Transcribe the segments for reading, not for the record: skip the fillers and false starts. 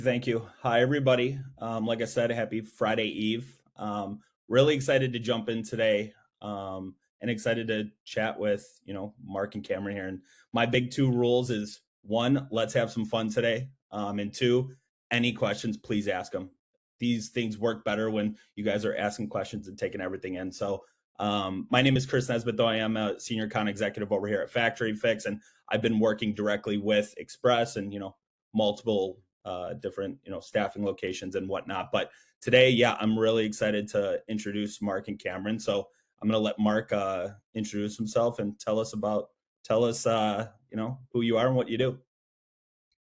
Thank you. Hi, everybody. Like I said, happy Friday Eve. Really excited to jump in today, and excited to chat with Mark and Cameron here. And my big two rules is one, let's have some fun today, and two, any questions, please ask them. These things work better when you guys are asking questions and taking everything in. So, my name is Chris Nesbitt, though I am a senior account executive over here at Factory Fix, and I've been working directly with Express and multiple different staffing locations and whatnot. But today, yeah, I'm really excited to introduce Mark and Cameron. So I'm going to let Mark introduce himself and tell us who you are and what you do.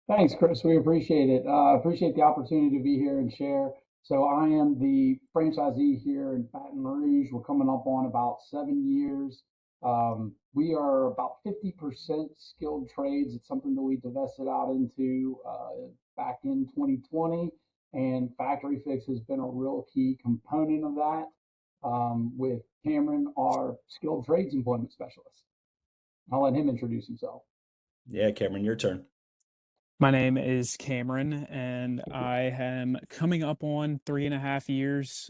Thanks, Chris. We appreciate it. Appreciate the opportunity to be here and share. So I am the franchisee here in Baton Rouge. We're coming up on about 7 years. We are about 50% skilled trades. It's something that we divested out into back in 2020, and Factory Fix has been a real key component of that. With Cameron, our skilled trades employment specialist. I'll let him introduce himself. Yeah, Cameron, your turn. My name is Cameron, and I am coming up on 3.5 years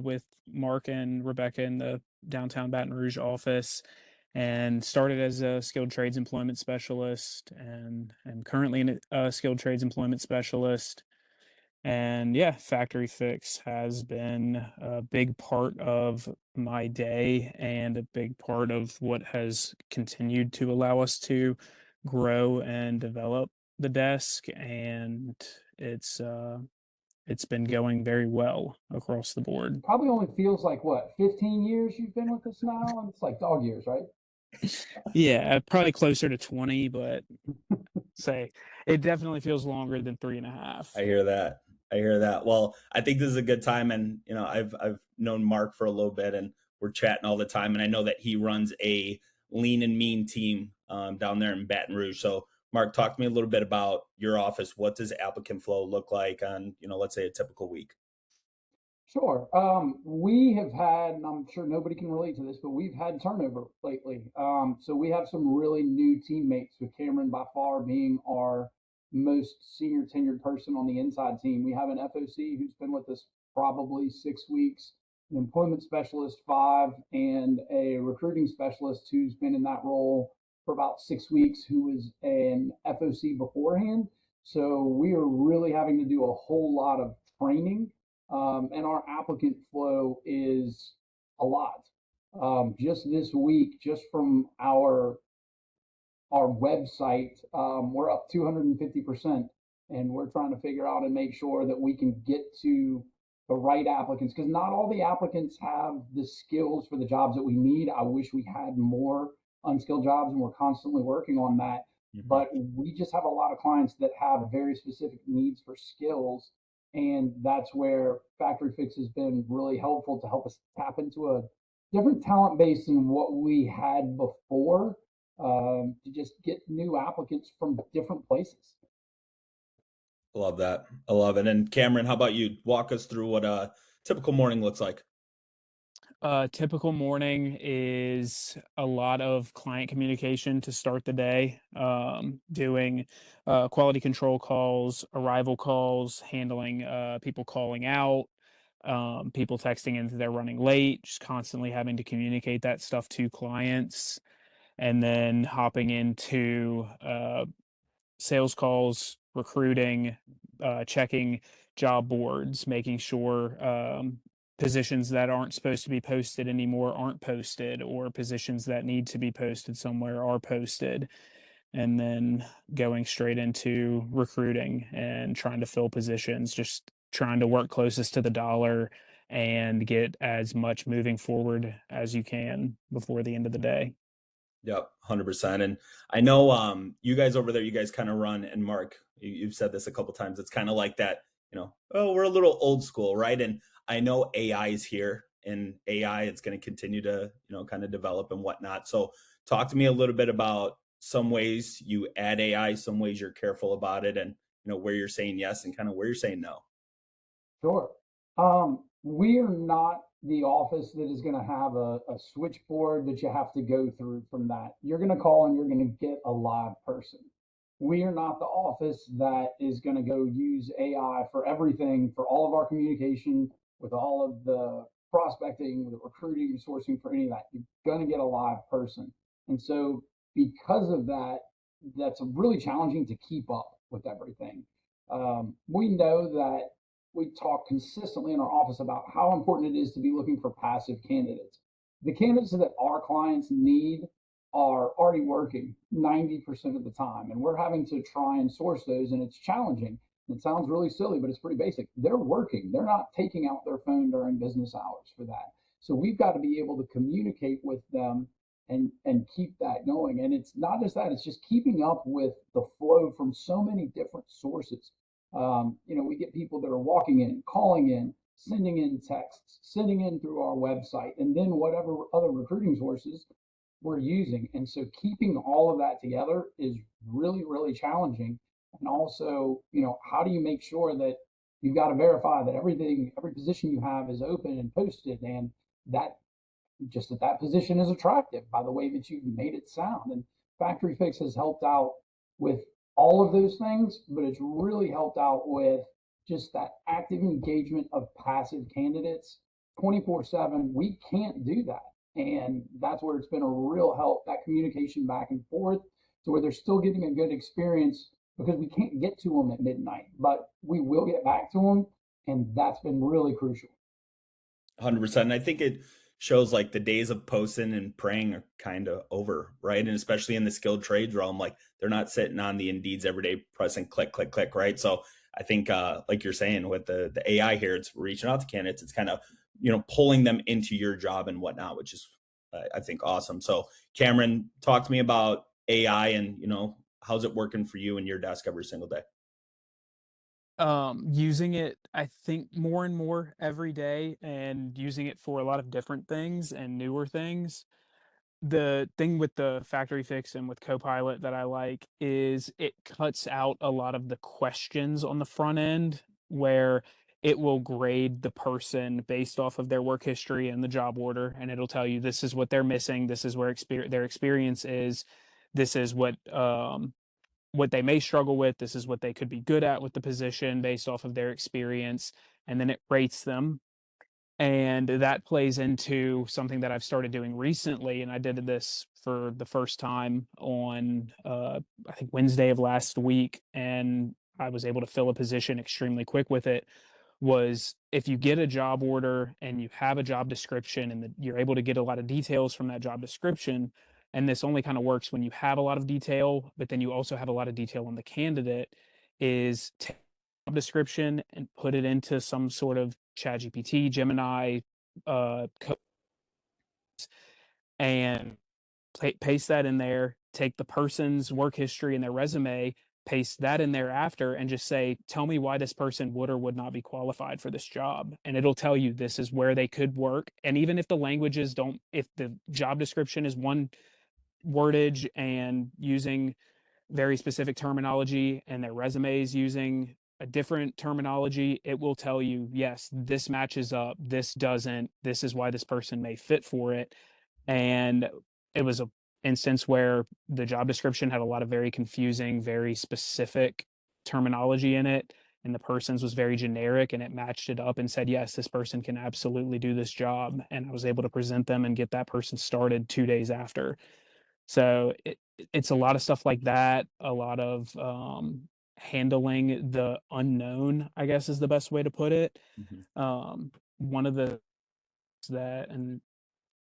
with Mark and Rebecca in the downtown Baton Rouge office, and started as a skilled trades employment specialist, and am currently a skilled trades employment specialist. And yeah, Factory Fix has been a big part of my day and a big part of what has continued to allow us to grow and develop the desk. And it's been going very well across the board. Probably only feels like what, 15 years you've been with us now? And it's like dog years, right? Yeah, probably closer to 20, but say it definitely feels longer than 3.5. I hear that. I hear that. Well, I think this is a good time, and I've known Mark for a little bit, and we're chatting all the time, and I know that he runs a lean and mean team down there in Baton Rouge. So, Mark, talk to me a little bit about your office. What does applicant flow look like on let's say a typical week? Sure. We have had, and I'm sure nobody can relate to this, but we've had turnover lately. So we have some really new teammates, with Cameron by far being our most senior tenured person on the inside team. We have an FOC who's been with us probably 6 weeks, an employment specialist 5, and a recruiting specialist who's been in that role for about 6 weeks, who was an FOC beforehand. So we are really having to do a whole lot of training, and our applicant flow is a lot. Just this week, just from our website, we're up 250%, and we're trying to figure out and make sure that we can get to the right applicants, because not all the applicants have the skills for the jobs that we need. I wish we had more unskilled jobs, and we're constantly working on that. Mhm. But we just have a lot of clients that have very specific needs for skills, and that's where Factory Fix has been really helpful to help us tap into a different talent base than what we had before, to just get new applicants from different places. I love that. I love it. And Cameron, how about you? Walk us through what a typical morning looks like. Typical morning is a lot of client communication to start the day, doing quality control calls, arrival calls, handling people calling out, people texting in that they're running late, just constantly having to communicate that stuff to clients, and then hopping into sales calls, recruiting, checking job boards, making sure positions that aren't supposed to be posted anymore aren't posted, or positions that need to be posted somewhere are posted, and then going straight into recruiting and trying to fill positions, just trying to work closest to the dollar and get as much moving forward as you can before the end of the day. Yep, 100%. And I know you guys over there, you guys kind of run, and Mark, you've said this a couple times. It's kind of like that, oh, we're a little old school, right? And I know AI is here, and AI, it's going to continue to, kind of develop and whatnot. So talk to me a little bit about some ways you add AI, some ways you're careful about it, and where you're saying yes and kind of where you're saying no. Sure. We are not the office that is going to have a switchboard that you have to go through from that. You're going to call and you're going to get a live person. we are not the office that is going to go use AI for everything, for all of our communication, with all of the prospecting, the recruiting, sourcing, for any of that. You're going to get a live person. And so, because of that, that's really challenging to keep up with everything. We know that we talk consistently in our office about how important it is to be looking for passive candidates. The candidates that our clients need are already working 90% of the time, and we're having to try and source those, and it's challenging. It sounds really silly, but it's pretty basic. They're working. They're not taking out their phone during business hours for that. So we've got to be able to communicate with them and keep that going. And it's not just that; it's just keeping up with the flow from so many different sources. We get people that are walking in, calling in, sending in texts, sending in through our website, and then whatever other recruiting sources we're using. And so keeping all of that together is really, really challenging. And also, how do you make sure that you've got to verify that everything, every position you have is open and posted, and that just that position is attractive by the way that you've made it sound. And Factory Fix has helped out with all of those things, but it's really helped out with just that active engagement of passive candidates 24/7. We can't do that. And that's where it's been a real help, that communication back and forth, to where they're still getting a good experience, because we can't get to them at midnight, but we will get back to them. And that's been really crucial. 100%. And I think it shows like the days of posting and praying are kind of over, right? And especially in the skilled trades realm, like they're not sitting on the Indeeds every day pressing click, click, click, right? So I think, like you're saying, with the AI here, it's reaching out to candidates. It's kind of, pulling them into your job and whatnot, which is, I think, awesome. So Cameron, talk to me about AI and, how's it working for you and your desk every single day? Using it, I think, more and more every day, and using it for a lot of different things and newer things. The thing with the Factory Fix and with Copilot that I like is it cuts out a lot of the questions on the front end, where it will grade the person based off of their work history and the job order, and it'll tell you this is what they're missing, this is where their experience is, this is what they may struggle with, this is what they could be good at with the position based off of their experience, and then it rates them. And that plays into something that I've started doing recently, and I did this for the first time on, I think, Wednesday of last week, and I was able to fill a position extremely quick with it. Was, if you get a job order and you have a job description, and you're able to get a lot of details from that job description, and this only kind of works when you have a lot of detail, but then you also have a lot of detail on the candidate, is take job description and put it into some sort of ChatGPT, Gemini, and paste that in there. Take the person's work history and their resume, paste that in there after, and just say, "Tell me why this person would or would not be qualified for this job." And it'll tell you this is where they could work. And even if the languages don't, if the job description is one wordage and using very specific terminology, and their resumes using a different terminology, it will tell you, yes, this matches up, this doesn't, this is why this person may fit for it. And it was a instance where the job description had a lot of very confusing, very specific terminology in it, and the person's was very generic, and it matched it up and said, yes, this person can absolutely do this job. And I was able to present them and get that person started 2 days after. So it's a lot of stuff like that, a lot of handling the unknown, I guess is the best way to put it. Mhm. One of the that and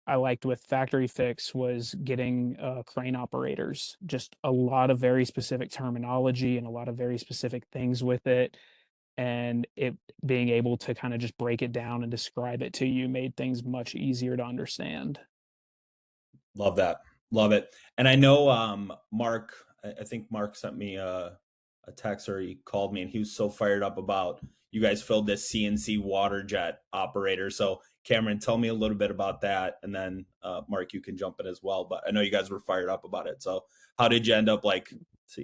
I liked with Factory Fix was getting crane operators, just a lot of very specific terminology and a lot of very specific things with it. And it being able to kind of just break it down and describe it to you made things much easier to understand. Love that. Love it. And I know Mark, I think Mark sent me a text, or he called me, and he was so fired up about you guys filled this CNC water jet operator. So Cameron, tell me a little bit about that. And then Mark, you can jump in as well. But I know you guys were fired up about it. So how did you end up, like, so,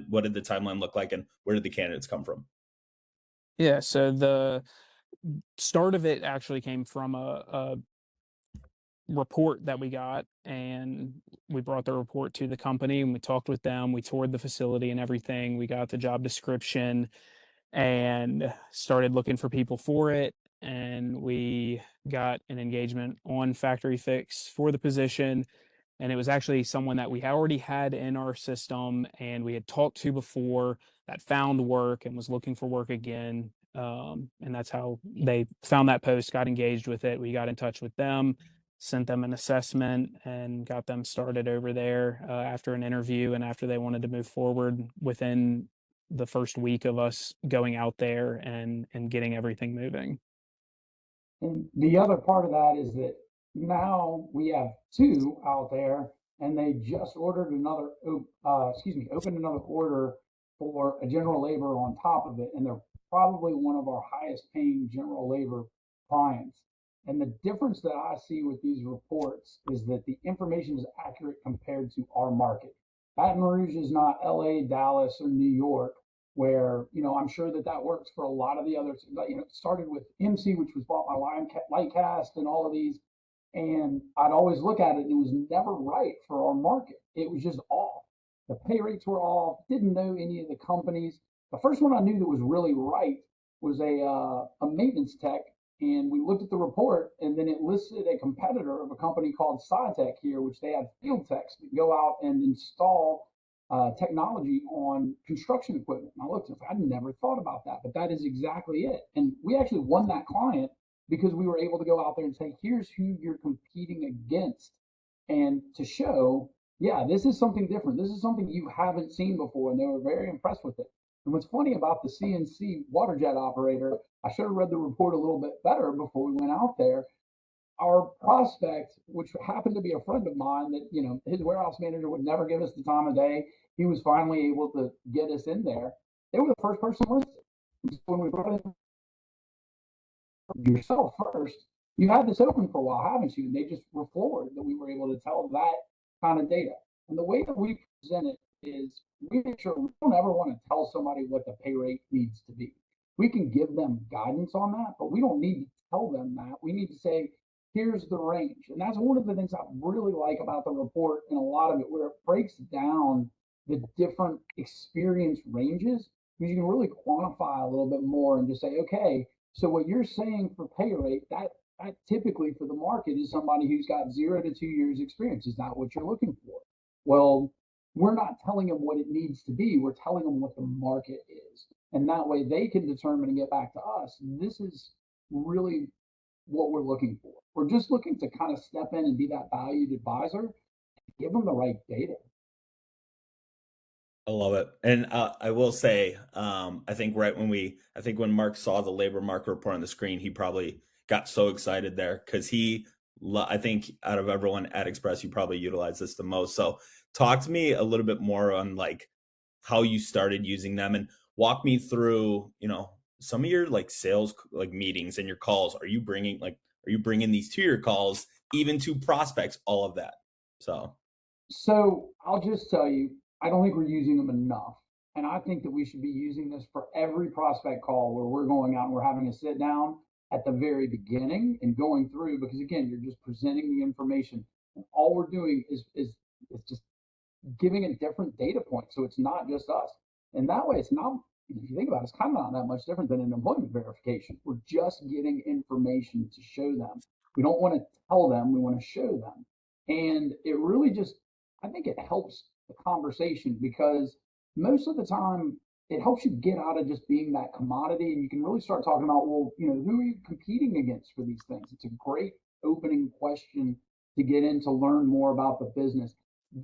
what did the timeline look like, and where did the candidates come from? Yeah, so the start of it actually came from report that we got, and we brought the report to the company and we talked with them. We toured the facility and everything. We got the job description and started looking for people for it. And we got an engagement on Factory Fix for the position. And it was actually someone that we already had in our system and we had talked to before that found work and was looking for work again. And that's how they found that post, got engaged with it. We got in touch with them, sent them an assessment, and got them started over there after an interview and after they wanted to move forward within the first week of us going out there and getting everything moving. And the other part of that is that now we have two out there, and they just ordered another, opened another order for a general labor on top of it, and they're probably one of our highest paying general labor clients. And the difference that I see with these reports is that the information is accurate compared to our market. Baton Rouge is not LA, Dallas, or New York, where, I'm sure that works for a lot of the others. It started with MC, which was bought by Lightcast and all of these. And I'd always look at it and it was never right for our market. It was just off. The pay rates were off, didn't know any of the companies. The first one I knew that was really right was a maintenance tech. And we looked at the report and then it listed a competitor of a company called SciTech here, which they had field techs that go out and install technology on construction equipment. And I looked and I never thought about that, but that is exactly it. And we actually won that client because we were able to go out there and say, here's who you're competing against. And to show, yeah, this is something different. This is something you haven't seen before. And they were very impressed with it. And what's funny about the CNC water jet operator, I should have read the report a little bit better before we went out there. Our prospect, which happened to be a friend of mine that, his warehouse manager would never give us the time of day. He was finally able to get us in there. They were the first person listed. When we brought in yourself first, you had this open for a while, haven't you? And they just were floored that we were able to tell that kind of data. And the way that we present it is we make sure we don't ever want to tell somebody what the pay rate needs to be. We can give them guidance on that, but we don't need to tell them that. We need to say, here's the range. And that's one of the things I really like about the report and a lot of it, where it breaks down the different experience ranges, because you can really quantify a little bit more and just say, okay, so what you're saying for pay rate, that typically for the market is somebody who's got 0 to 2 years experience. Is that what you're looking for? Well, we're not telling them what it needs to be. We're telling them what the market is. And that way they can determine and get back to us. This is really what we're looking for. We're just looking to kind of step in and be that valued advisor, give them the right data. I love it. And I will say, I think when Mark saw the labor market report on the screen, he probably got so excited there because I think out of everyone at Express, you probably utilize this the most. So talk to me a little bit more on like how you started using them and walk me through, some of your like sales like meetings and your calls. Are you bringing these to your calls, even to prospects, all of that? So I'll just tell you, I don't think we're using them enough. And I think that we should be using this for every prospect call where we're going out and we're having a sit down at the very beginning and going through, because again, you're just presenting the information. And all we're doing is just giving a different data point. So it's not just us. And that way it's not, if you think about it, it's kind of not that much different than an employment verification. We're just getting information to show them. We don't want to tell them, we want to show them. And it really just, I think it helps the conversation because most of the time it helps you get out of just being that commodity and you can really start talking about, well, who are you competing against for these things? It's a great opening question to get in to learn more about the business.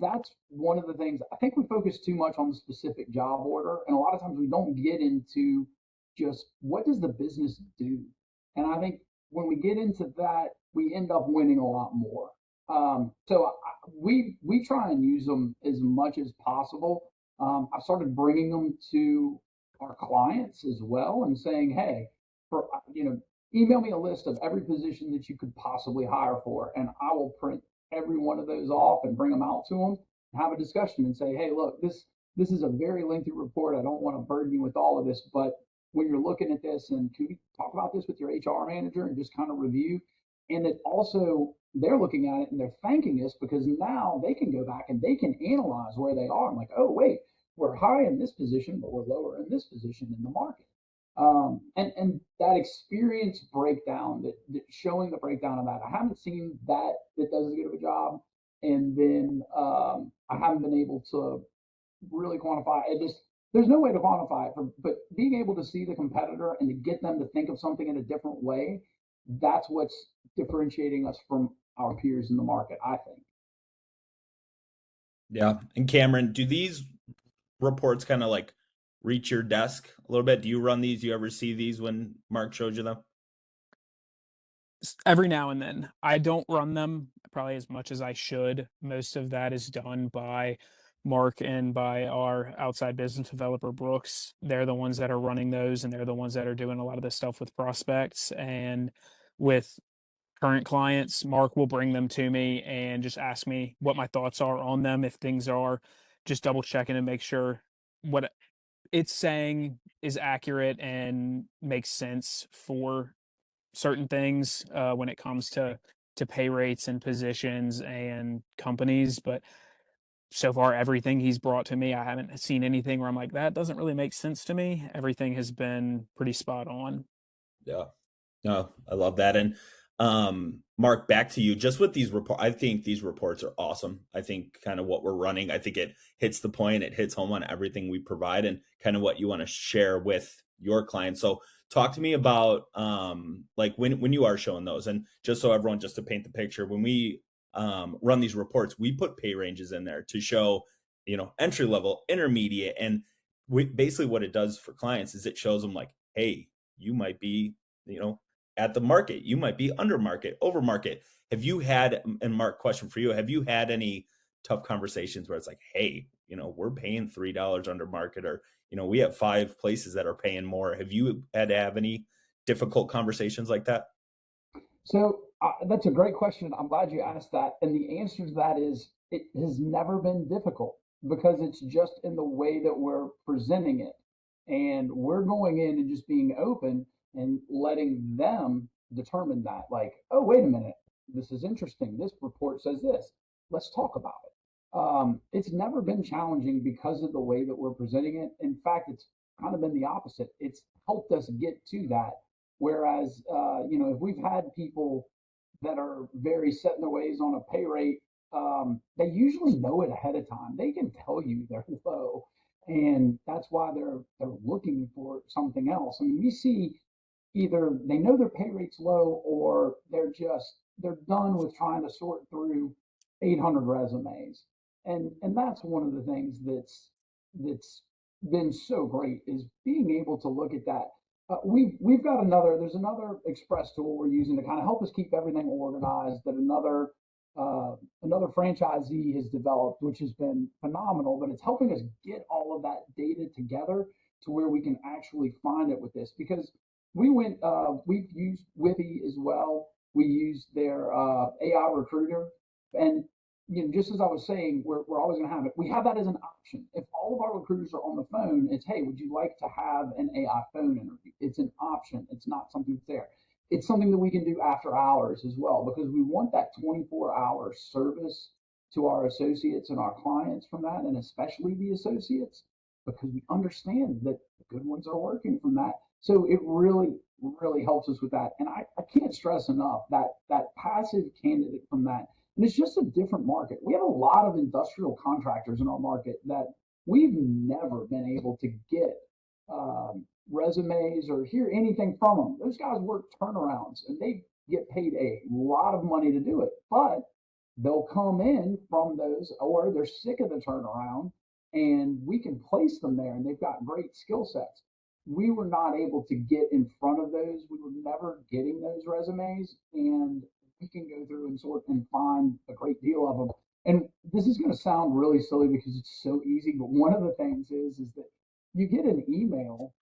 That's one of the things. I think we focus too much on the specific job order, and a lot of times we don't get into just what does the business do. And I think when we get into that, we end up winning a lot more. We try and use them as much as possible. I've started bringing them to our clients as well and saying, hey, email me a list of every position that you could possibly hire for, and I will print every one of those off and bring them out to them and have a discussion and say, hey, look, this is a very lengthy report. I don't want to burden you with all of this, but when you're looking at this, and can we talk about this with your HR manager and just kind of review? And it also, they're looking at it and they're thanking us because now they can go back and they can analyze where they are. I'm like, oh, wait, we're high in this position, but we're lower in this position in the market. And that experience breakdown, that showing the breakdown of that, I haven't seen that does as good of a job. And then I haven't been able to really quantify it. Just there's no way to quantify it, but being able to see the competitor and to get them to think of something in a different way, that's what's differentiating us from our peers in the market, I think. Yeah. And Cameron, do these reports kind of like reach your desk a little bit? Do you run these? Do you ever see these when Mark showed you them? Every now and then. I don't run them probably as much as I should. Most of that is done by Mark and by our outside business developer, Brooks. They're the ones that are running those, and they're the ones that are doing a lot of the stuff with prospects. And with current clients, Mark will bring them to me and just ask me what my thoughts are on them. If things are, just double checking and make sure what it's saying is accurate and makes sense for certain things when it comes to pay rates and positions and companies. But so far, everything he's brought to me, I haven't seen anything where I'm like, that doesn't really make sense to me. Everything has been pretty spot on. Yeah. No, I love that. And Mark, back to you. Just with these reports, I think these reports are awesome. I think kind of what we're running, I think it hits the point, it hits home on everything we provide and kind of what you want to share with your clients. So talk to me about like when you are showing those, and just so everyone, just to paint the picture, when we run these reports, we put pay ranges in there to show, entry level, intermediate, and basically what it does for clients is it shows them like, hey, you might be, you know, at the market. You might be under market, over market. Have you had, and Mark, question for you, have you had any tough conversations where it's like, hey, we're paying $3 under market, or, we have 5 places that are paying more. Have you had to have any difficult conversations like that? So that's a great question. I'm glad you asked that. And the answer to that is it has never been difficult because it's just in the way that we're presenting it. And we're going in and just being open and letting them determine that. Like, oh, wait a minute, this is interesting. This report says this. Let's talk about it. It's never been challenging because of the way that we're presenting it. In fact, it's kind of been the opposite. It's helped us get to that. Whereas, if we've had people that are very set in their ways on a pay rate, they usually know it ahead of time. They can tell you they're low, and that's why they're looking for something else. I mean, we see either they know their pay rate's low or they're done with trying to sort through 800 resumes. And that's one of the things that's been so great is being able to look at that. We've got there's another express tool we're using to kind of help us keep everything organized that another franchisee has developed, which has been phenomenal, but it's helping us get all of that data together to where we can actually find it with this. Because we've used Wipy as well. We use their AI recruiter. And just as I was saying, we're always going to have it. We have that as an option. If all of our recruiters are on the phone, it's, hey, would you like to have an AI phone interview? It's an option. It's not something that's there. It's something that we can do after hours as well, because we want that 24-hour service to our associates and our clients from that, and especially the associates, because we understand that the good ones are working from that. So it really, really helps us with that. And I can't stress enough that passive candidate from that, and it's just a different market. We have a lot of industrial contractors in our market that we've never been able to get resumes or hear anything from them. Those guys work turnarounds and they get paid a lot of money to do it, but they'll come in from those, or they're sick of the turnaround, and we can place them there and they've got great skill sets. We were not able to get in front of those. We were never getting those resumes, and we can go through and sort and find a great deal of them. And this is going to sound really silly because it's so easy, but one of the things is that you get an email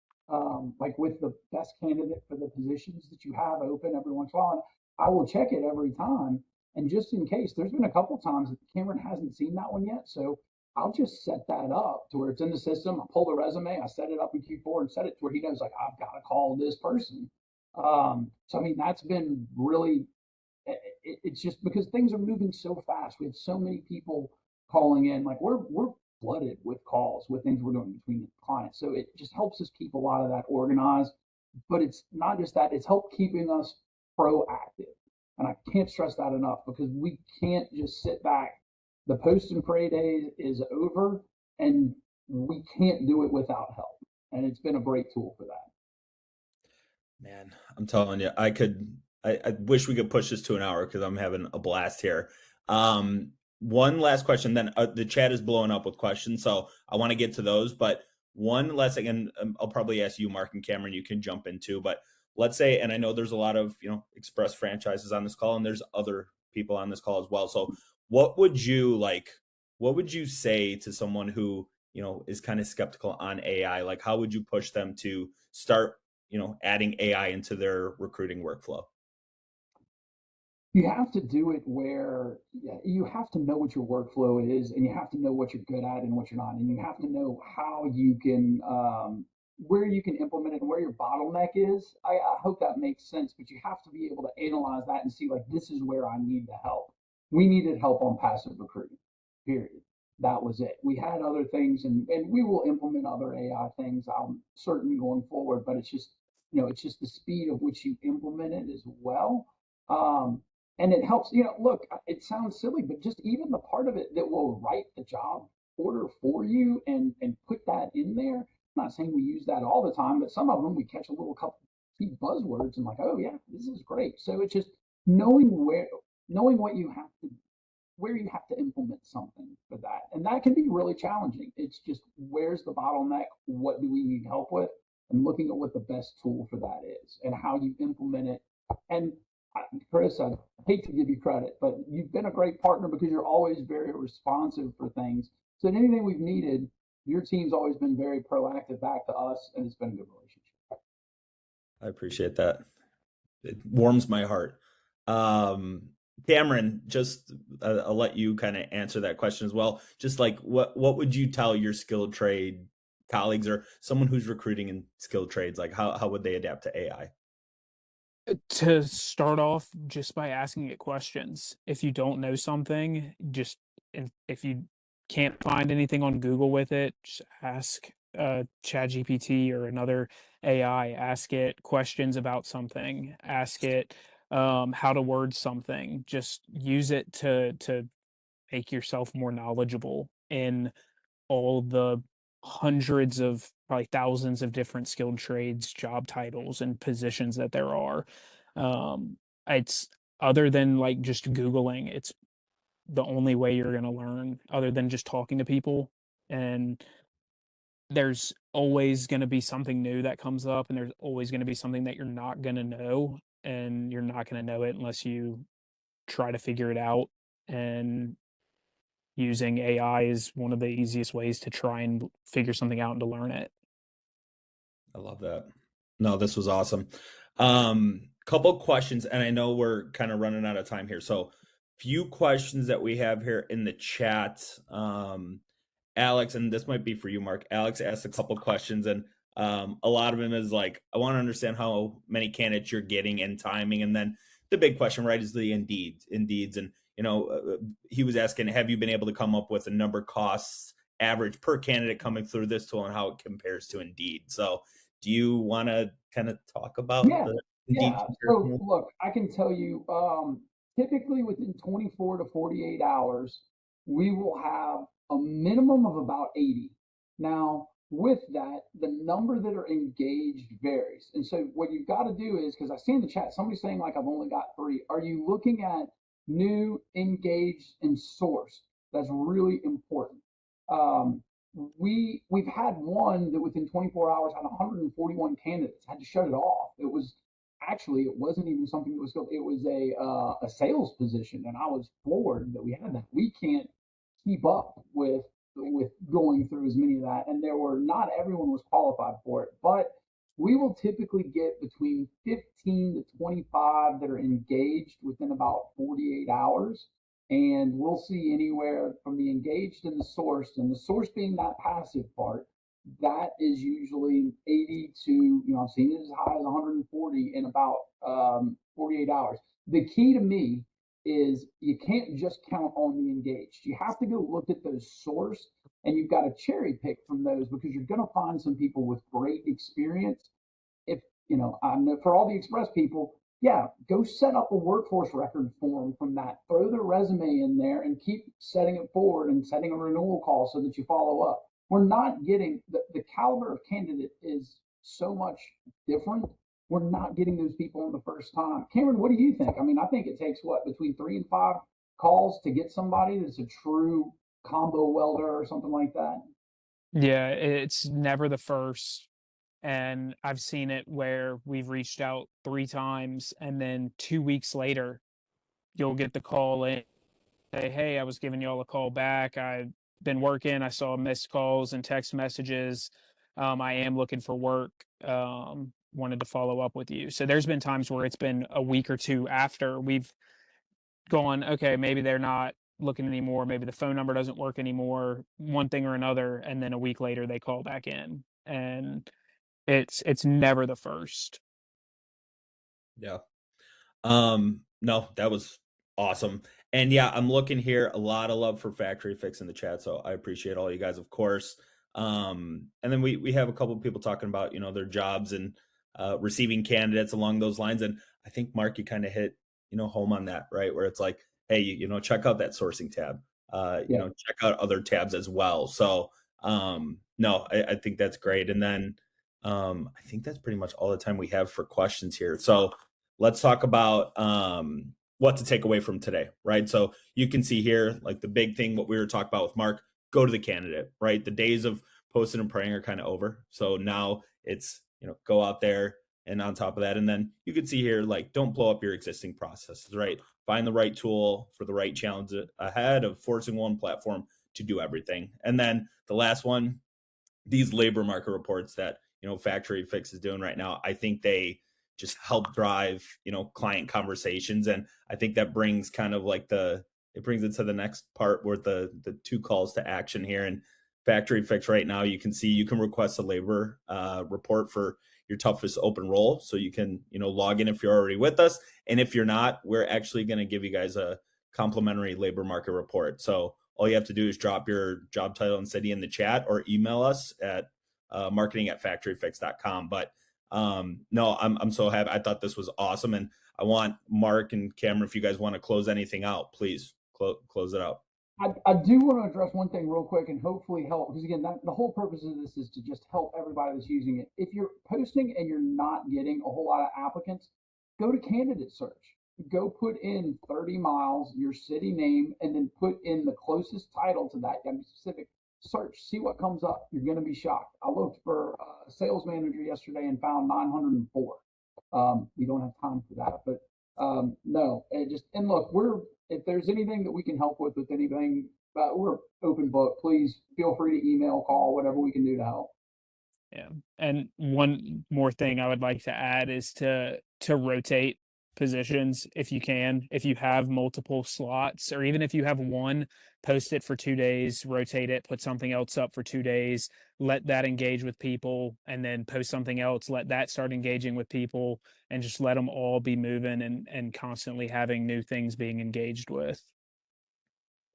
like with the best candidate for the positions that you have open every once in a while. I will check it every time, and just in case, there's been a couple times that Cameron hasn't seen that one yet, so I'll just set that up to where it's in the system. I pull the resume, I set it up in Q4 and set it to where he knows, like, I've got to call this person. So I mean, that's been really it's just because things are moving so fast. We have so many people calling in. Like we're flooded with calls with things we're doing between clients. So it just helps us keep a lot of that organized. But it's not just that; it's helped keeping us proactive. And I can't stress that enough because we can't just sit back. The post and pray days is over, and we can't do it without help. And it's been a great tool for that. Man, I'm telling you, I wish we could push this to an hour because I'm having a blast here. One last question, then the chat is blowing up with questions, so I want to get to those. But one last thing, and I'll probably ask you, Mark and Cameron, you can jump in too. But let's say, and I know there's a lot of express franchises on this call, and there's other people on this call as well. So, what would you like? What would you say to someone who is kind of skeptical on AI? Like, how would you push them to start adding AI into their recruiting workflow? You have to do it where you have to know what your workflow is, and you have to know what you're good at and what you're not, and you have to know how you can where you can implement it and where your bottleneck is. I hope that makes sense, but you have to be able to analyze that and see like this is where I need the help. We needed help on passive recruiting, period. That was it. We had other things, and we will implement other AI things. I'm certain going forward, but it's just it's just the speed of which you implement it as well. Um, and it helps, look, it sounds silly, but just even the part of it that will write the job order for you and put that in there. I'm not saying we use that all the time, but some of them we catch a little couple key buzzwords and like, oh yeah, this is great. So it's just knowing knowing what you have to where you have to implement something for that. And that can be really challenging. It's just where's the bottleneck? What do we need help with? And looking at what the best tool for that is and how you implement it. And Chris, I hate to give you credit, but you've been a great partner because you're always very responsive for things. So anything we've needed, your team's always been very proactive back to us, and it's been a good relationship. I appreciate that. It warms my heart. Um, Cameron, just I'll let you kind of answer that question as well. Just like what would you tell your skilled trade colleagues or someone who's recruiting in skilled trades? Like how would they adapt to AI? To start off, just by asking it questions. If you don't know something, just if you can't find anything on Google with it, just ask ChatGPT or another AI. Ask it questions about something. Ask it how to word something. Just use it to make yourself more knowledgeable in all the hundreds of probably thousands of different skilled trades, job titles, and positions that there are. It's other than like just Googling, it's the only way you're going to learn other than just talking to people. And there's always going to be something new that comes up, and there's always going to be something that you're not going to know, and you're not going to know it unless you try to figure it out. And using AI is one of the easiest ways to try and figure something out and to learn it. I love that. No, this was awesome. Couple questions, and I know we're kind of running out of time here. So, few questions that we have here in the chat. Alex, and this might be for you, Mark. Alex asked a couple questions, and a lot of them is like, I want to understand how many candidates you're getting and timing, and then the big question, right, is the Indeeds, and he was asking, have you been able to come up with a number costs average per candidate coming through this tool and how it compares to Indeed? So, do you want to kind of talk about Yeah, the Indeed yeah. So comparison? look, I can tell you, typically within 24 to 48 hours, we will have a minimum of about 80. Now, with that, the number that are engaged varies. And so what you've got to do is, because I see in the chat, somebody's saying like I've only got 3. Are you looking at new, engaged, and sourced? That's really important. Um, we've had one that within 24 hours had 141 candidates. Had to shut it off. It was actually it wasn't even something that was good. It was a sales position, and I was floored that we had that. We can't keep up with going through as many of that, and there were not everyone was qualified for it, but we will typically get between 15 to 25 that are engaged within about 48 hours. And we'll see anywhere from the engaged and the source being that passive part, that is usually 80 to, I've seen it as high as 140 in about 48 hours. The key to me is you can't just count on the engaged. You have to go look at those sourced, and you've got to cherry pick from those because you're going to find some people with great experience. If I know for all the express people, yeah, go set up a workforce record form from that. Throw their resume in there and keep setting it forward and setting a renewal call so that you follow up. We're not getting the caliber of candidate is so much different. We're not getting those people on the first time. Cameron, what do you think? I mean, I think it takes what, between 3 and 5 calls to get somebody that's a true combo welder or something like that. Yeah, it's never the first. And I've seen it where we've reached out 3 times, and then 2 weeks later, you'll get the call in, say, "Hey, I was giving y'all a call back. I've been working. I saw missed calls and text messages. I am looking for work. Wanted to follow up with you." So there's been times where it's been a week or 2 after we've gone, "Okay, maybe they're not looking anymore. Maybe the phone number doesn't work anymore, one thing or another." And then a week later, they call back in. And it's never the first. Yeah. No, that was awesome. And yeah, I'm looking here, a lot of love for Factory Fix in the chat, so I appreciate all you guys, of course. And then we have a couple of people talking about, their jobs and receiving candidates along those lines. And I think Mark, you kind of hit, home on that, right? Where it's like, hey, check out that sourcing tab. Yeah. Check out other tabs as well. So no, I think that's great. And then I think that's pretty much all the time we have for questions here. So let's talk about what to take away from today, right? So you can see here, like the big thing, what we were talking about with Mark, go to the candidate, right? The days of posting and praying are kind of over. So now it's, go out there and on top of that. And then you can see here, like, don't blow up your existing processes, right? Find the right tool for the right challenge ahead of forcing one platform to do everything. And then the last one, these labor market reports that, Factory Fix is doing right now, I think they just help drive, client conversations. And I think that brings kind of like it brings it to the next part where the 2 calls to action here. And Factory Fix right now, you can see you can request a labor report for your toughest open role. So you can, log in if you're already with us. And if you're not, we're actually going to give you guys a complimentary labor market report. So all you have to do is drop your job title and city in the chat or email us at marketing@factoryfix.com. But no, I'm so happy. I thought this was awesome. And I want Mark and Cameron, if you guys want to close anything out, please close it out. I do want to address one thing real quick and hopefully help, because again, the whole purpose of this is to just help everybody that's using it. If you're posting and you're not getting a whole lot of applicants, go to candidate search. Go put in 30 miles, your city name, and then put in the closest title to that. You have a specific search, see what comes up. You're going to be shocked. I looked for a sales manager yesterday and found 904. We don't have time for that, but no, and look, if there's anything that we can help with anything, we're open book. Please feel free to email, call, whatever we can do to help. Yeah. And one more thing I would like to add is to rotate positions if you can. If you have multiple slots, or even if you have one, post it for 2 days, rotate it, put something else up for 2 days, let that engage with people, and then post something else, let that start engaging with people, and just let them all be moving and constantly having new things being engaged with.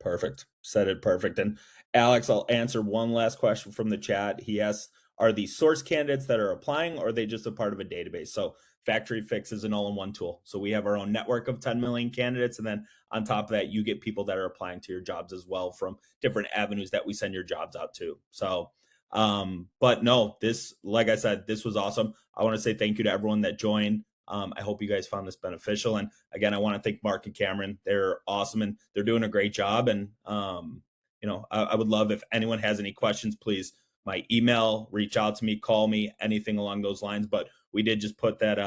Perfect. Said it perfect. And Alex, I'll answer one last question from the chat. He asks, are these source candidates that are applying, or are they just a part of a database? So Factory Fix is an all-in-one tool. So we have our own network of 10 million candidates. And then on top of that, you get people that are applying to your jobs as well from different avenues that we send your jobs out to. So, but no, like I said, this was awesome. I want to say thank you to everyone that joined. I hope you guys found this beneficial. And again, I want to thank Mark and Cameron. They're awesome and they're doing a great job. And, I would love if anyone has any questions, please, my email, reach out to me, call me, anything along those lines. But we did just put that,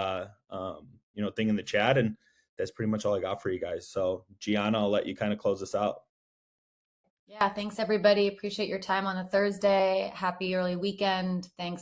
thing in the chat, and that's pretty much all I got for you guys. So Gianna, I'll let you kind of close this out. Yeah, thanks everybody. Appreciate your time on a Thursday. Happy early weekend. Thanks